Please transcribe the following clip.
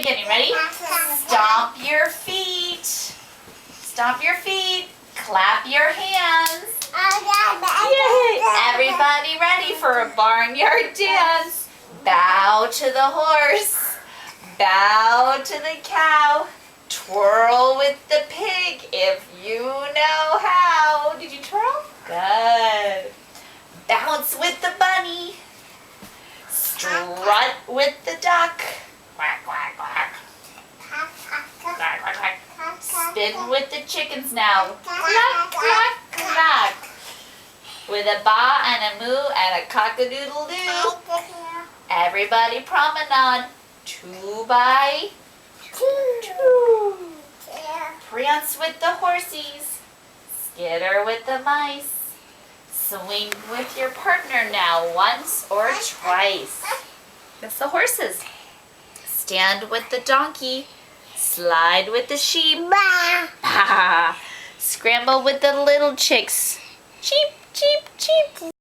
beginning. Ready? Stomp your feet. Stomp your feet. Clap your hands. Yay! Everybody ready for a barnyard dance. Bow to the horse. Bow to the cow. Twirl with the pig if you know how. Did you twirl? Good. Bounce with the bunny. Strut with the duck. Quack, quack, quack. Quack, quack, quack. Spin with the chickens now. Cluck, cluck, cluck. With a ba and a moo and a cock-a-doodle-doo. Everybody promenade. 2 by 2. Prance with the horsies. Skitter with the mice. Swing with your partner now once or twice. That's the horses. Stand with the donkey. Slide with the sheep. Scramble with the little chicks. Cheep, cheep, cheep.